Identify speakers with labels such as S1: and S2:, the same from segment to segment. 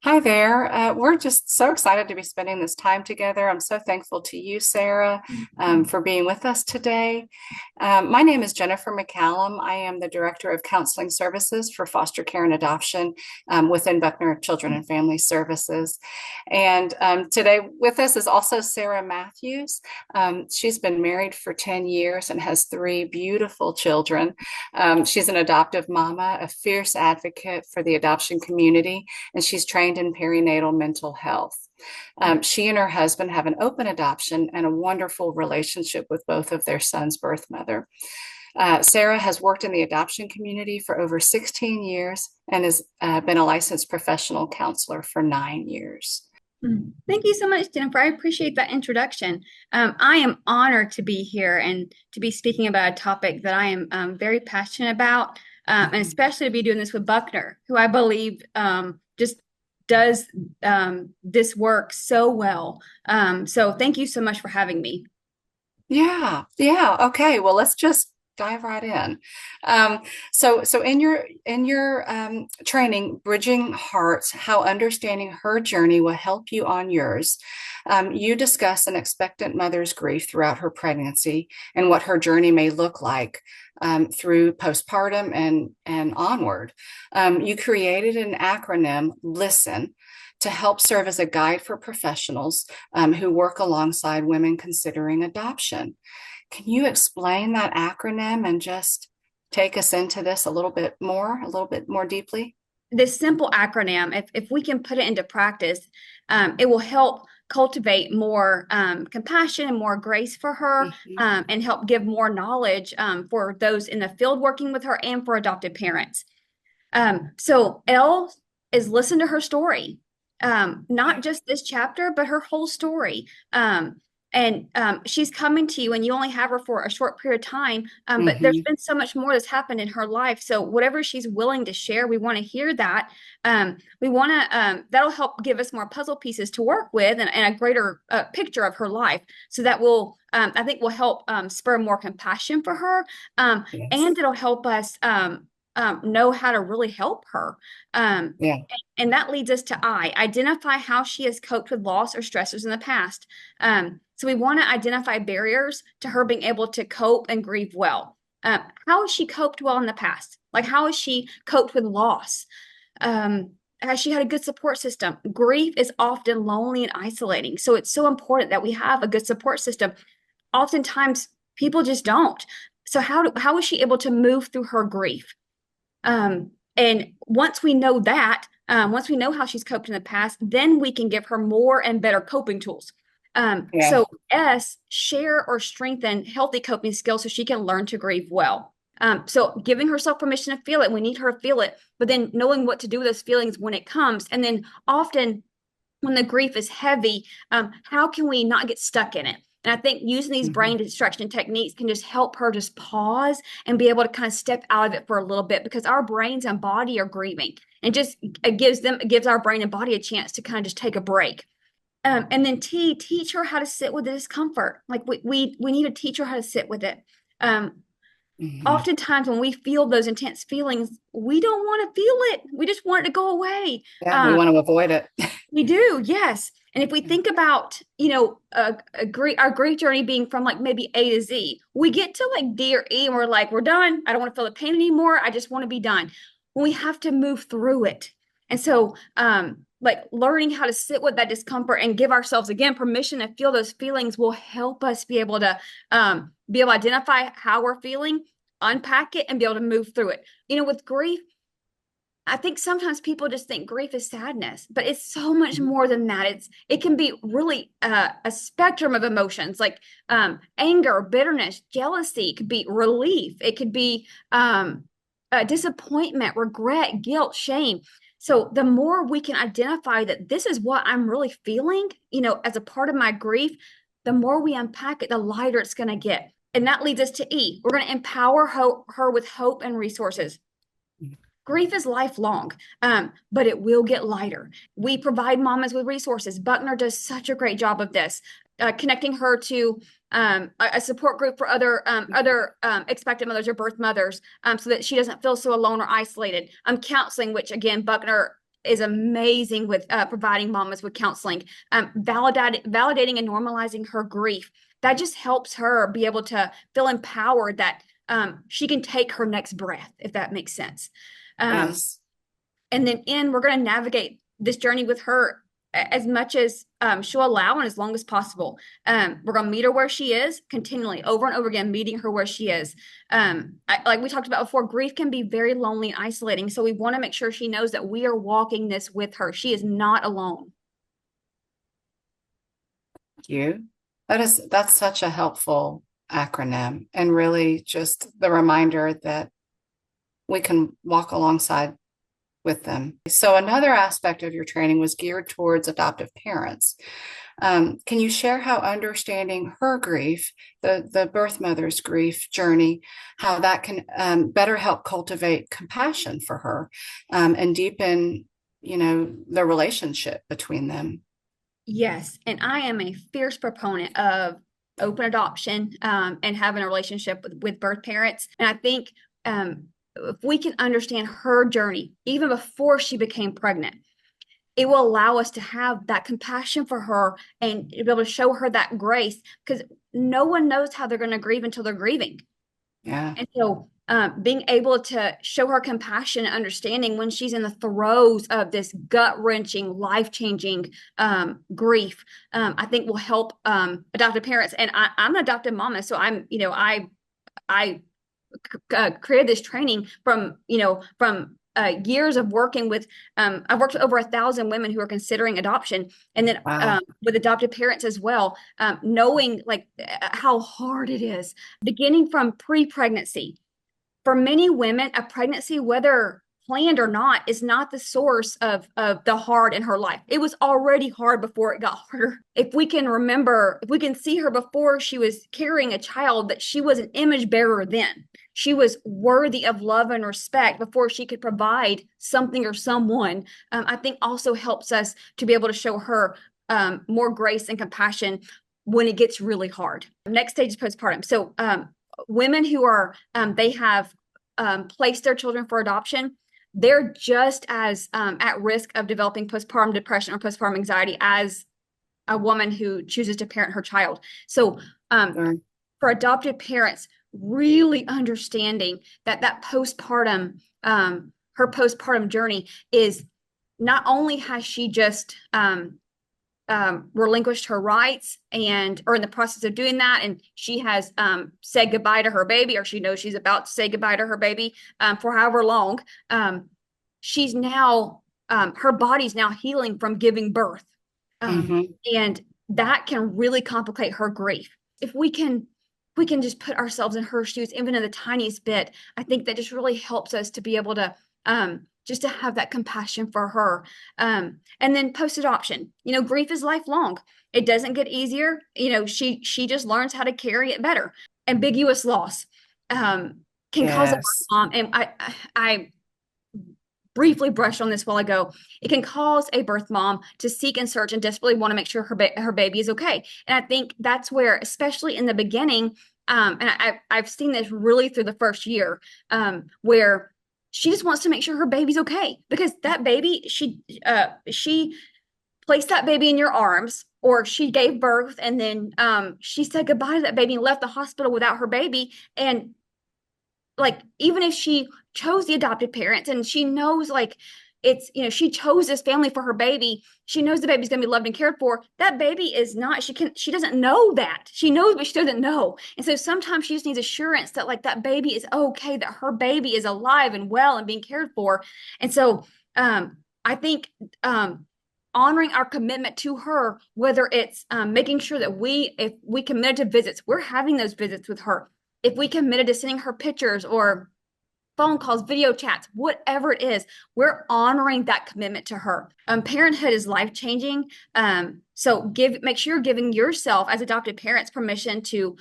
S1: Hi there. We're just so excited to be spending this time together. I'm so thankful to you, Sarah, for being with us today. My name is Jennifer McCallum. I am the Director of Counseling Services for Foster Care and Adoption within Buckner Children and Family Services. And today with us is also Sarah Matthews. She's been married for 10 years and has three beautiful children. She's an adoptive mama, a fierce advocate for the adoption community, and she's trained in perinatal mental health. She and her husband have an open adoption and a wonderful relationship with both of their sons' birth mother. Sarah has worked in the adoption community for over 16 years and has been a licensed professional counselor for 9 years.
S2: Thank you so much, Jennifer. I appreciate that introduction. I am honored to be here and to be speaking about a topic that I am very passionate about, and especially to be doing this with Buckner, who I believe just does this work so well. So thank you so much for having me.
S1: Yeah, yeah. Okay. Well, let's just dive right in. So in your training, Bridging Hearts, how understanding her journey will help you on yours. You discuss an expectant mother's grief throughout her pregnancy and what her journey may look like through postpartum and onward. You created an acronym, LISTEN, to help serve as a guide for professionals who work alongside women considering adoption. Can you explain that acronym and just take us into this a little bit more deeply?
S2: This simple acronym, if we can put it into practice, it will help cultivate more compassion and more grace for her,
S1: Mhm.
S2: and help give more knowledge for those in the field working with her and for adopted parents. So L is listen to her story, not just this chapter, but her whole story. And she's coming to you, and you only have her for a short period of time. But there's
S1: Mhm.
S2: been so much more that's happened in her life. So whatever she's willing to share, we want to hear that. We want to that'll help give us more puzzle pieces to work with and a greater picture of her life. So that will, I think, will help spur more compassion for her,
S1: Yes.
S2: and it'll help us know how to really help her. Um,
S1: Yeah.
S2: and that leads us to identify how she has coped with loss or stressors in the past. So we want to identify barriers to her being able to cope and grieve well. How has she coped well in the past? Like, how has she coped with loss? Has she had a good support system? Grief is often lonely and isolating. So it's so important that we have a good support system. Oftentimes, people just don't. So how is she able to move through her grief? And once we know that, once we know how she's coped in the past, then we can give her more and better coping tools.
S1: Yeah.
S2: So S, share or strengthen healthy coping skills so she can learn to grieve well. So giving herself permission to feel it, we need her to feel it, but then knowing what to do with those feelings when it comes. And then often when the grief is heavy, how can we not get stuck in it? And I think using these
S1: Mhm.
S2: brain distraction techniques can just help her just pause and be able to kind of step out of it for a little bit, because our brains and body are grieving, and just it gives our brain and body a chance to kind of just take a break. And then T, teach her how to sit with the discomfort. Like we need to teach her how to sit with it. Um,
S1: Mhm.
S2: Oftentimes when we feel those intense feelings, we don't want to feel it. We just want it to go away.
S1: Yeah, we want to avoid it.
S2: We do, yes. And if we think about, our grief journey being from like maybe A to Z, we get to like D or E and we're like, we're done. I don't want to feel the pain anymore. I just want to be done. We have to move through it. And so, like learning how to sit with that discomfort and give ourselves again permission to feel those feelings will help us be able to identify how we're feeling, unpack it, and be able to move through it. With grief, I think sometimes people just think grief is sadness, but it's so much more than that. It can be really a spectrum of emotions, like anger, bitterness, jealousy. It could be relief. It could be disappointment, regret, guilt, shame. So the more we can identify that this is what I'm really feeling, as a part of my grief, the more we unpack it, the lighter it's going to get. And that leads us to E. We're going to empower her with hope and resources. Grief is lifelong, but it will get lighter. We provide mamas with resources. Buckner does such a great job of this, connecting her to a support group for other expectant mothers or birth mothers, so that she doesn't feel so alone or isolated. Counseling, which again Buckner is amazing with providing mamas with counseling, validating and normalizing her grief. That just helps her be able to feel empowered that she can take her next breath, if that makes sense.
S1: Yes.
S2: And then we're going to navigate this journey with her as much as she'll allow and as long as possible. We're going to meet her where she is continually, over and over again, meeting her where she is. Like we talked about before, grief can be very lonely and isolating. So we want to make sure she knows that we are walking this with her. She is not alone.
S1: You. That's such a helpful acronym, and really just the reminder that we can walk alongside with them. So another aspect of your training was geared towards adoptive parents. Can you share how understanding her grief, the birth mother's grief journey, how that can better help cultivate compassion for her and deepen, the relationship between them?
S2: Yes, and I am a fierce proponent of open adoption and having a relationship with birth parents. And I think if we can understand her journey, even before she became pregnant, it will allow us to have that compassion for her and be able to show her that grace, because no one knows how they're going to grieve until they're grieving.
S1: Yeah.
S2: And so being able to show her compassion and understanding when she's in the throes of this gut-wrenching, life-changing grief, I think will help adoptive parents. And I'm an adoptive mama, so I created this training from years of working with I've worked with over 1,000 women who are considering adoption, and then
S1: Wow.
S2: with adoptive parents as well, knowing like how hard it is beginning from pre-pregnancy. For many women, a pregnancy, whether planned or not, is not the source of the hard in her life. It was already hard before it got harder. If we can remember, if we can see her before she was carrying a child, that she was an image bearer then. She was worthy of love and respect before she could provide something or someone. I think also helps us to be able to show her more grace and compassion when it gets really hard. Next stage is postpartum. So women who are they have placed their children for adoption, they're just as at risk of developing postpartum depression or postpartum anxiety as a woman who chooses to parent her child. So
S1: Sure.
S2: for adopted parents, really understanding that postpartum, her postpartum journey is not only has she just relinquished her rights and or in the process of doing that, and she has said goodbye to her baby, or she knows she's about to say goodbye to her baby for however long. She's now her body's now healing from giving birth,
S1: Hmm.
S2: and that can really complicate her grief. If we can just put ourselves in her shoes, even in the tiniest bit, I think that just really helps us to be able to just to have that compassion for her. And then post-adoption, grief is lifelong. It doesn't get easier. She just learns how to carry it better. Ambiguous loss can cause a birth
S1: Yes.
S2: mom, and I briefly brushed on this while ago. It can cause a birth mom to seek and search and desperately want to make sure her baby is okay. And I think that's where, especially in the beginning, and I've seen this really through the first year, where she just wants to make sure her baby's okay, because that baby, she placed that baby in your arms, or she gave birth and then she said goodbye to that baby and left the hospital without her baby. And like, even if she chose the adopted parents and she knows like it's, she chose this family for her baby, she knows the baby's going to be loved and cared for. That baby is not, she doesn't know that. She knows, but she doesn't know. And so sometimes she just needs assurance that like that baby is okay, that her baby is alive and well and being cared for. And so I think honoring our commitment to her, whether it's making sure that if we committed to visits, we're having those visits with her. If we committed to sending her pictures or phone calls, video chats, whatever it is, we're honoring that commitment to her. Parenthood is life-changing. So make sure you're giving yourself as adopted parents permission to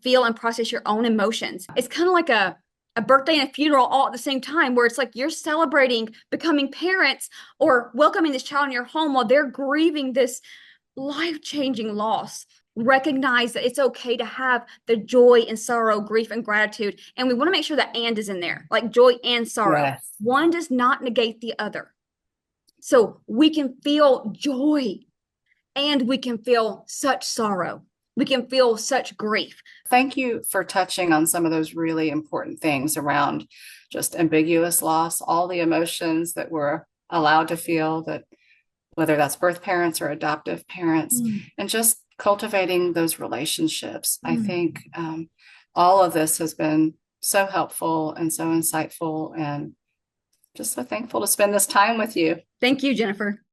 S2: feel and process your own emotions. It's kind of like a birthday and a funeral all at the same time, where it's like you're celebrating becoming parents or welcoming this child in your home while they're grieving this life-changing loss. Recognize that it's okay to have the joy and sorrow, grief and gratitude. And we want to make sure that and is in there, like joy and sorrow.
S1: Yes.
S2: One does not negate the other. So we can feel joy and we can feel such sorrow. We can feel such grief.
S1: Thank you for touching on some of those really important things around just ambiguous loss, all the emotions that we're allowed to feel, that whether that's birth parents or adoptive parents,
S2: Mm.
S1: and just cultivating those relationships. I
S2: Mm.
S1: think all of this has been so helpful and so insightful, and just so thankful to spend this time with you.
S2: Thank you, Jennifer.